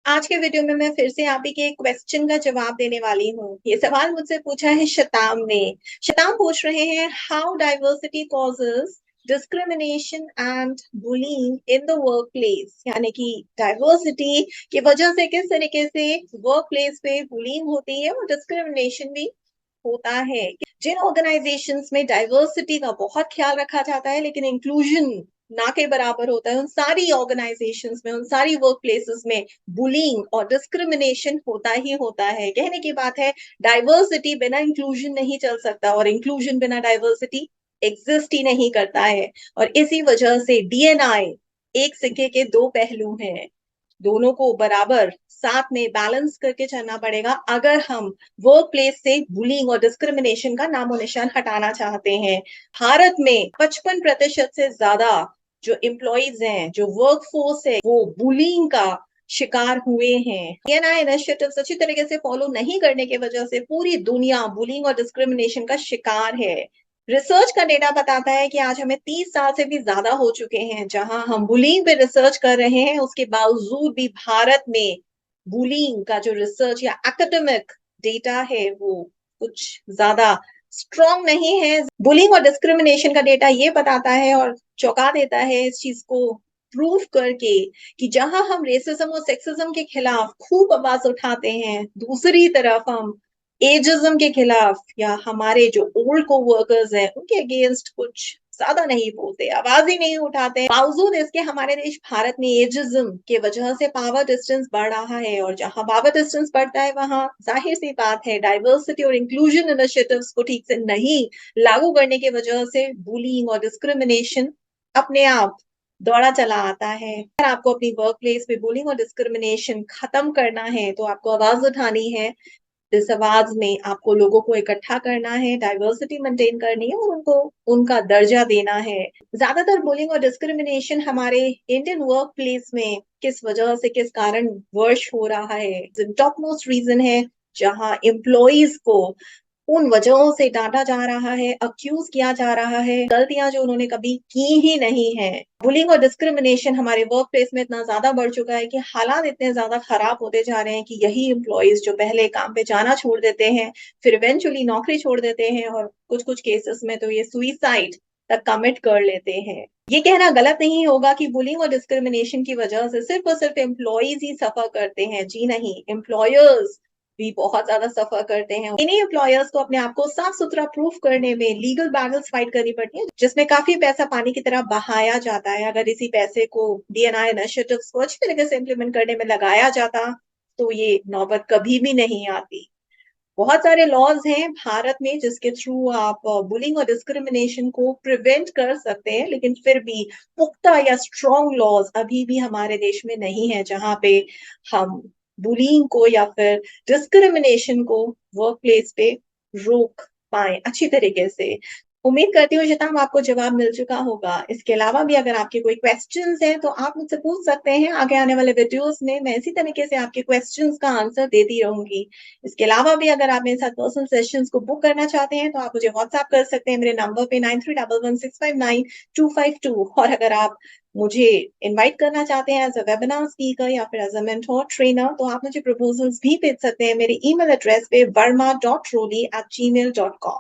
आज के वीडियो में मैं फिर से आप ही के एक क्वेश्चन का जवाब देने वाली हूँ। ये सवाल मुझसे पूछा है शताम ने। शताम पूछ रहे हैं, how diversity causes discrimination and bullying in the work place. यानी कि डाइवर्सिटी की वजह से किस तरीके से वर्क प्लेस पे बुलिंग होती है और डिस्क्रिमिनेशन भी होता है। जिन ऑर्गेनाइजेशंस में डाइवर्सिटी का बहुत ख्याल रखा जाता है लेकिन इंक्लूजन ना के बराबर होता है, उन सारी ऑर्गेनाइजेशंस में, उन सारी वर्क प्लेसेस में बुलिंग और डिस्क्रिमिनेशन होता ही होता है। कहने की बात है, डाइवर्सिटी बिना इंक्लूजन नहीं चल सकता और इंक्लूजन बिना डाइवर्सिटी एग्जिस्ट ही नहीं करता है। और इसी वजह से डीएनआई एक सिक्के के दो पहलू हैं। दोनों को बराबर साथ में बैलेंस करके चलना पड़ेगा अगर हम वर्क प्लेस से बुलिंग और डिस्क्रिमिनेशन का नामो निशान हटाना चाहते हैं। भारत में 55% से ज्यादा जो एम्प्लॉइज हैं, जो वर्क फोर्स है, वो बुलिंग का शिकार हुए हैं। डीएनआई इनिशिएटिव्स अच्छी तरीके से फॉलो नहीं करने की वजह से पूरी दुनिया बुलिंग और डिस्क्रिमिनेशन का शिकार है। रिसर्च का डेटा बताता है कि आज हमें 30 साल से भी ज्यादा हो चुके हैं जहां हम बुलिंग पे रिसर्च कर रहे हैं। उसके बावजूद भी भारत में बुलिंग का जो रिसर्च या एकेडमिक डेटा है वो कुछ ज्यादा स्ट्रॉन्ग नहीं है। बुलिंग और डिस्क्रिमिनेशन का डेटा ये बताता है और चौंका देता है इस चीज को प्रूव करके कि जहां हम रेसिज्म और सेक्सिज्म के खिलाफ खूब आवाज उठाते हैं, दूसरी तरफ हम एजिज्म के खिलाफ या हमारे जो ओल्ड को वर्कर्स हैं उनके अगेंस्ट कुछ ज्यादा नहीं बोलते, आवाज ही नहीं उठाते। बावजूद इसके हमारे देश भारत में एजिज्म के वजह से पावर डिस्टेंस बढ़ रहा है और जहां पावर डिस्टेंस बढ़ता है वहां जाहिर सी बात है डाइवर्सिटी और इंक्लूजन इनिशिएटिव्स को ठीक से नहीं लागू करने की वजह से बुलिंग और डिस्क्रिमिनेशन अपने आप दौड़ा चला आता है। अगर आपको अपनी वर्क प्लेस पे बुलिंग और डिस्क्रिमिनेशन खत्म करना है तो आपको आवाज उठानी है। इस आवाज में आपको लोगों को इकट्ठा करना है, डाइवर्सिटी मेंटेन करनी है और उनको उनका दर्जा देना है। ज्यादातर बुलिंग और डिस्क्रिमिनेशन हमारे इंडियन वर्क प्लेस में किस वजह से, किस कारण वर्ष हो रहा है, टॉप मोस्ट रीजन है जहां एम्प्लॉइज को उन वजहों से डांटा जा रहा है, अक्यूज किया जा रहा है, गलतियां जो उन्होंने कभी की ही नहीं है। बुलिंग और डिस्क्रिमिनेशन हमारे वर्क प्लेस में इतना ज्यादा बढ़ चुका है कि हालात इतने ज्यादा खराब होते जा रहे हैं कि यही एम्प्लॉइज जो पहले काम पे जाना छोड़ देते हैं, फिर इवेंचुअली नौकरी छोड़ देते हैं और कुछ कुछ केसेस में तो ये सुइसाइड तक कमिट कर लेते हैं। ये कहना गलत नहीं होगा कि बुलिंग और डिस्क्रिमिनेशन की वजह से सिर्फ और सिर्फ एम्प्लॉइज ही सफर करते हैं। जी नहीं, एम्प्लॉयर्स भी बहुत ज्यादा सफर करते हैं। इन्हीं एम्प्लॉयर्स को अपने आप को साफ सुथरा प्रूफ करने में लीगल बैटल्स फाइट करनी पड़ती है, जिसमें काफी पैसा पानी की तरह बहाया जाता है। अगर इसी पैसे को डीएनआई इनिशिएटिव्स को अच्छी तरीके से इम्प्लीमेंट करने में लगाया जाता तो ये नौबत कभी भी नहीं आती। बहुत सारे लॉज हैं भारत में जिसके थ्रू आप बुलिंग और डिस्क्रिमिनेशन को प्रिवेंट कर सकते हैं, लेकिन फिर भी पुख्ता या स्ट्रॉन्ग लॉज अभी भी हमारे देश में नहीं है जहां पे हम बुलिंग को या फिर डिस्क्रिमिनेशन को वर्क प्लेस पे रोक पाए अच्छी तरीके से। उम्मीद करती हूँ शिताम आपको जवाब मिल चुका होगा। इसके अलावा भी अगर आपके कोई क्वेश्चंस हैं तो आप मुझसे पूछ सकते हैं। आगे आने वाले वीडियोस में मैं इसी तरीके से आपके क्वेश्चंस का आंसर देती रहूंगी। इसके अलावा भी अगर आप मेरे साथ पर्सनल सेशंस को बुक करना चाहते हैं तो आप मुझे व्हाट्सएप कर सकते हैं मेरे नंबर पे 9311659252। और अगर आप मुझे इनवाइट करना चाहते हैं एज अ वेबिनार स्पीकर या फिर एज अ मेंटोर ट्रेनर तो आप मुझे प्रपोजल्स भी भेज सकते हैं मेरे ईमेल एड्रेस पे verma.roli@gmail.com।